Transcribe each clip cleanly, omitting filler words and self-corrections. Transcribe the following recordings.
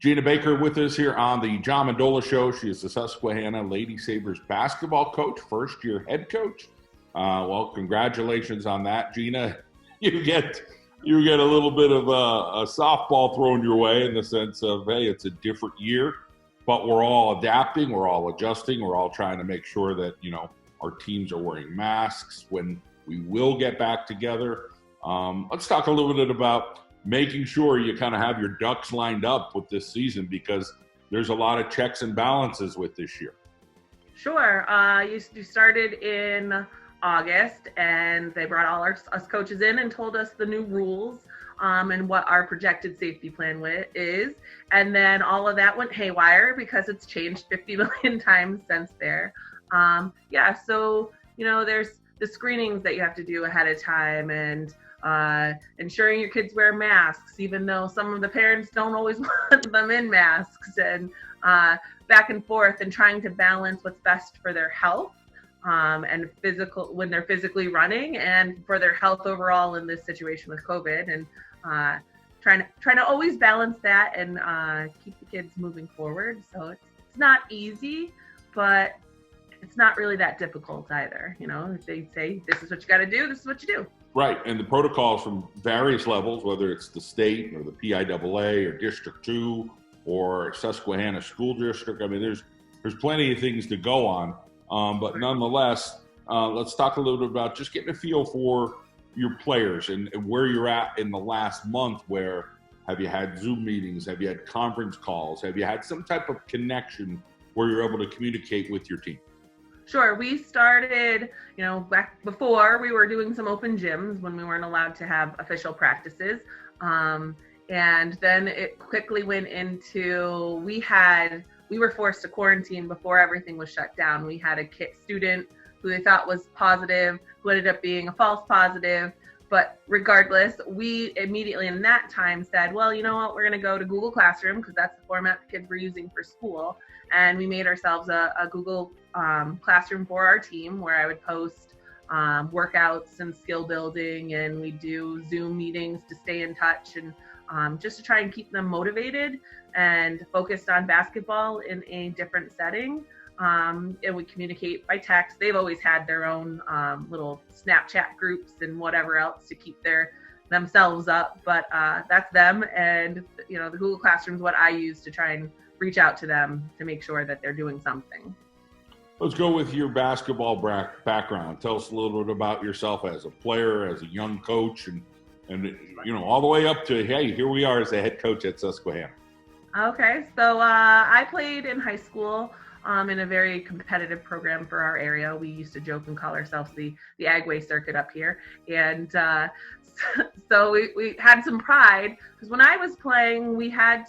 Gina Baker with us here on the John Mendola Show. She is the Susquehanna Lady Sabres basketball coach, first-year head coach. Well, congratulations on that, Gina. You get a little bit of a softball thrown your way in the sense of, hey, it's a different year, but we're all adapting, we're all adjusting, we're all trying to make sure that, our teams are wearing masks when we will get back together. Let's talk a little bit about making sure you kind of have your ducks lined up with this season, because there's a lot of checks and balances with this year. Sure. You started in August, and they brought all us coaches in and told us the new rules and what our projected safety plan is. And then all of that went haywire because it's changed 50 million times since there. So, there's the screenings that you have to do ahead of time, and ensuring your kids wear masks, even though some of the parents don't always want them in masks, and back and forth, and trying to balance what's best for their health and physical when they're physically running, and for their health overall in this situation with COVID, and trying to always balance that and keep the kids moving forward. So it's not easy, but it's not really that difficult either. If they say this is what you got to do, this is what you do. Right, and the protocols from various levels, whether it's the state or the PIAA or District 2 or Susquehanna School District. I mean, there's plenty of things to go on, but nonetheless, let's talk a little bit about just getting a feel for your players and where you're at in the last month. Where have you had Zoom meetings? Have you had conference calls? Have you had some type of connection where you're able to communicate with your team? Sure. We started, back before we were doing some open gyms when we weren't allowed to have official practices. And then it quickly went into, we were forced to quarantine before everything was shut down. We had a student who they thought was positive, who ended up being a false positive. But regardless, we immediately in that time said, well, you know what, we're going to go to Google Classroom, because that's the format the kids were using for school. And we made ourselves a Google Classroom for our team, where I would post workouts and skill building, and we do Zoom meetings to stay in touch, and just to try and keep them motivated and focused on basketball in a different setting. And we communicate by text. They've always had their own little Snapchat groups and whatever else to keep themselves up, but that's them. And the Google Classroom is what I use to try and reach out to them to make sure that they're doing something. Let's go with your basketball background. Tell us a little bit about yourself as a player, as a young coach, and all the way up to, hey, here we are as a head coach at Susquehanna. Okay, so I played in high school in a very competitive program for our area. We used to joke and call ourselves the Agway circuit up here. And so we had some pride, because when I was playing, they had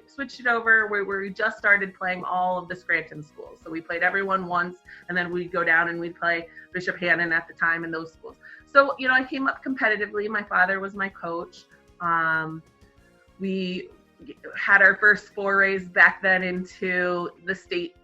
switched it over where we just started playing all of the Scranton schools. So we played everyone once, and then we'd go down and we'd play Bishop Hannon at the time in those schools. So, I came up competitively. My father was my coach. We had our first forays back then into the state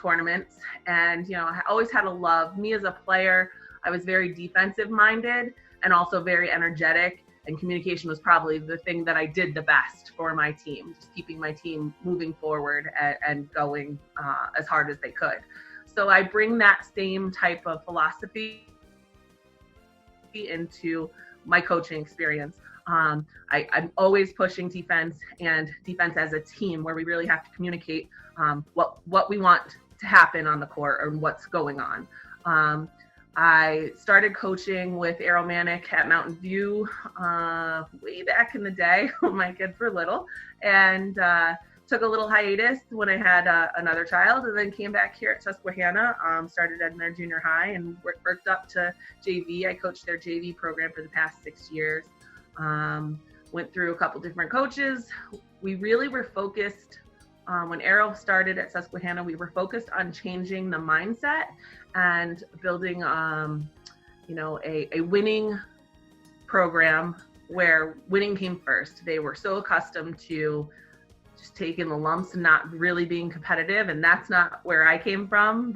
tournaments. And, I always had a love. Me as a player, I was very defensive minded and also very energetic. And communication was probably the thing that I did the best for my team, just keeping my team moving forward and going as hard as they could. So I bring that same type of philosophy into my coaching experience. I'm always pushing defense as a team, where we really have to communicate what we want to happen on the court and what's going on. I started coaching with Arrow Manic at Mountain View way back in the day when my kids were little, and took a little hiatus when I had another child, and then came back here at Susquehanna, started in their junior high, and worked up to JV. I coached their JV program for the past 6 years. Went through a couple different coaches. We really were focused, when Arrow started at Susquehanna, we were focused on changing the mindset and building, a winning program where winning came first. They were so accustomed to just taking the lumps and not really being competitive, and that's not where I came from.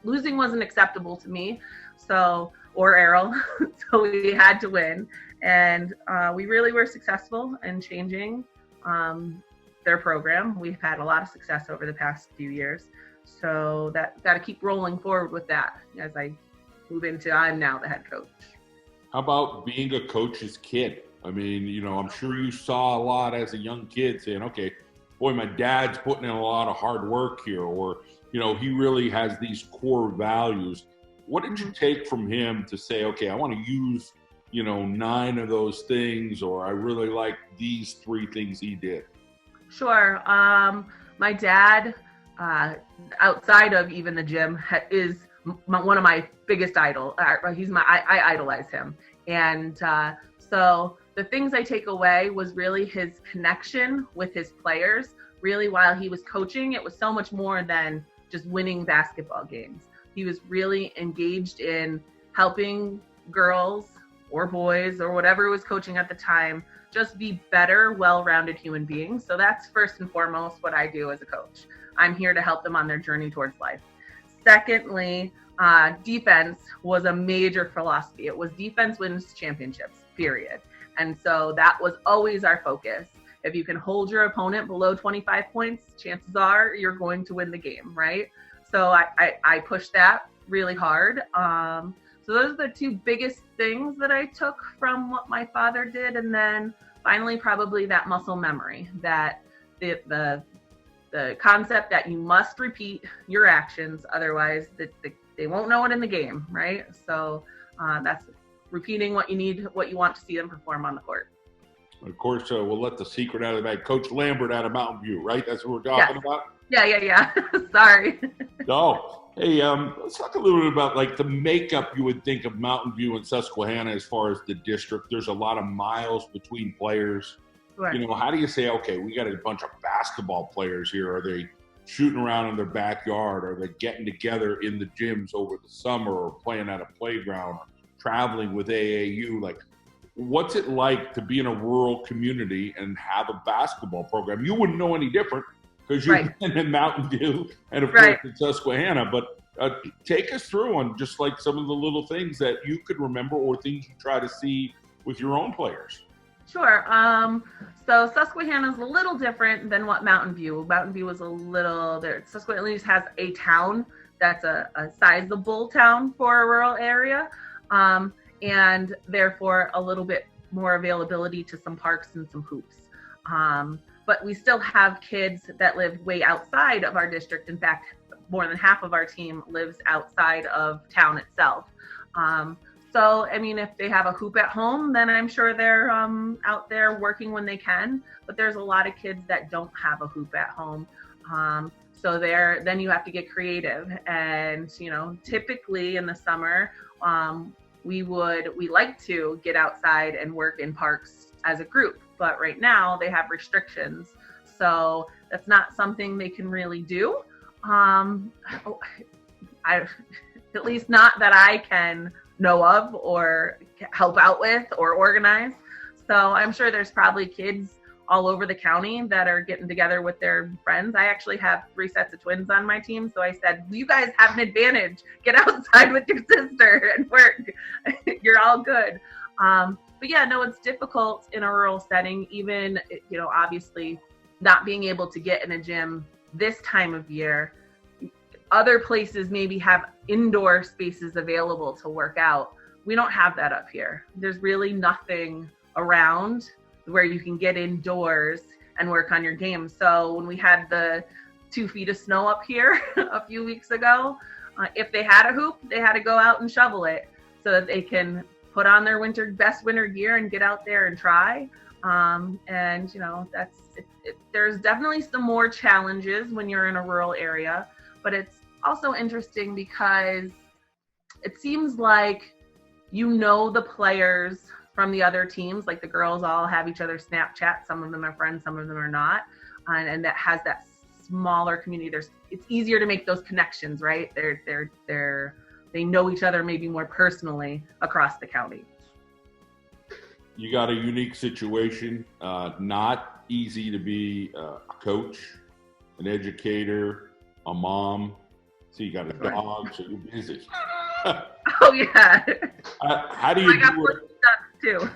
Losing wasn't acceptable to me, or Arrow, so we had to win. And we really were successful in changing their program. We've had a lot of success over the past few years. So that got to keep rolling forward with that as I move into, I'm now the head coach. How about being a coach's kid? I mean, I'm sure you saw a lot as a young kid saying, okay, boy, my dad's putting in a lot of hard work here, or, he really has these core values. What did you take from him to say, okay, I want to use, 9 of those things, or I really like these 3 things he did? Sure. My dad, outside of even the gym, is one of my biggest idol. I idolize him. And so the things I take away was really his connection with his players. Really, while he was coaching, it was so much more than just winning basketball games. He was really engaged in helping girls or boys or whatever he was coaching at the time just be better, well-rounded human beings. So that's first and foremost what I do as a coach. I'm here to help them on their journey towards life. Secondly, defense was a major philosophy. It was defense wins championships, period. And so that was always our focus. If you can hold your opponent below 25 points, chances are you're going to win the game, right? So I pushed that really hard. So those are the 2 biggest things that I took from what my father did. And then finally, probably that muscle memory, that the concept that you must repeat your actions, otherwise they won't know it in the game, right? So that's repeating what you want to see them perform on the court. Of course, we'll let the secret out of the bag. Coach Lambert out of Mountain View, right? That's what we're talking about? Yeah. Sorry. No. Hey, let's talk a little bit about like the makeup you would think of Mountain View and Susquehanna as far as the district. There's a lot of miles between players. Sure. How do you say, okay, we got a bunch of basketball players here. Are they shooting around in their backyard? Are they getting together in the gyms over the summer, or playing at a playground, or traveling with AAU? Like, what's it like to be in a rural community and have a basketball program? You wouldn't know any different because you've been in Mountain View and, of course, in Susquehanna. But take us through on just like some of the little things that you could remember or things you try to see with your own players. Sure. So Susquehanna is a little different than what Mountain View. Mountain View was a little there. Susquehanna at least has a town that's a sizable town for a rural area. And therefore a little bit more availability to some parks and some hoops. But we still have kids that live way outside of our district. In fact, more than half of our team lives outside of town itself. So, I mean, if they have a hoop at home, then I'm sure they're out there working when they can. But there's a lot of kids that don't have a hoop at home. So then you have to get creative. And, typically in the summer, we like to get outside and work in parks as a group, but right now they have restrictions, so that's not something they can really do. At least not that I can know of or help out with or organize. So I'm sure there's probably kids all over the county that are getting together with their friends. I actually have 3 sets of twins on my team. So I said, you guys have an advantage. Get outside with your sister and work. You're all good. But yeah, no, it's difficult in a rural setting, even, obviously not being able to get in a gym this time of year. Other places maybe have indoor spaces available to work out. We don't have that up here. There's really nothing around where you can get indoors and work on your game. So when we had the 2 feet of snow up here a few weeks ago, if they had a hoop, they had to go out and shovel it so that they can put on their best winter gear and get out there and try. There's definitely some more challenges when you're in a rural area, but it's also interesting because it seems like the players from the other teams, like the girls all have each other Snapchat. Some of them are friends, some of them are not. And that has that smaller community. It's easier to make those connections, right? They know each other maybe more personally across the county. You got a unique situation. Not easy to be a coach, an educator, a mom. So you got a dog, so you're busy. Oh yeah. How do you do it? Too.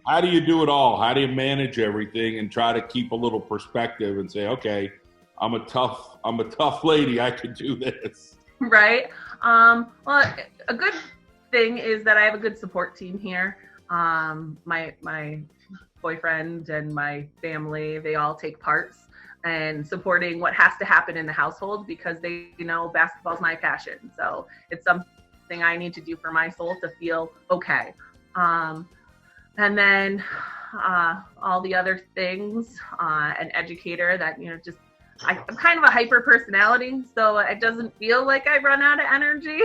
how do you do it all? How do you manage everything and try to keep a little perspective and say, okay, I'm a tough lady. I can do this. Right. Well, a good thing is that I have a good support team here. My boyfriend and my family, they all take parts and supporting what has to happen in the household because they know basketball's my passion. So it's something I need to do for my soul to feel okay. And then all the other things, an educator that, just I'm kind of a hyper personality, so it doesn't feel like I run out of energy,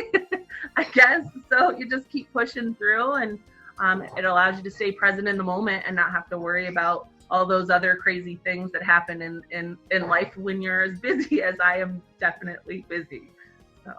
I guess. So you just keep pushing through, and it allows you to stay present in the moment and not have to worry about all those other crazy things that happen in life when you're as busy as I am definitely busy. So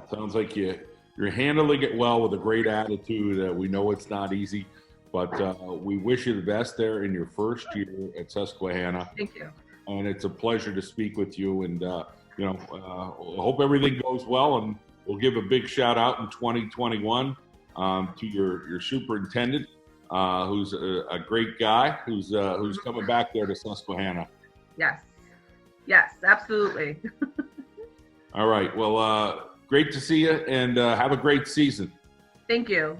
sounds like you're handling it well with a great attitude. We know it's not easy, but we wish you the best there in your first year at Susquehanna. Thank you. And it's a pleasure to speak with you. And, hope everything goes well. And we'll give a big shout out in 2021 to your superintendent, who's a great guy, who's coming back there to Susquehanna. Yes, absolutely. All right. Well, great to see you, and have a great season. Thank you.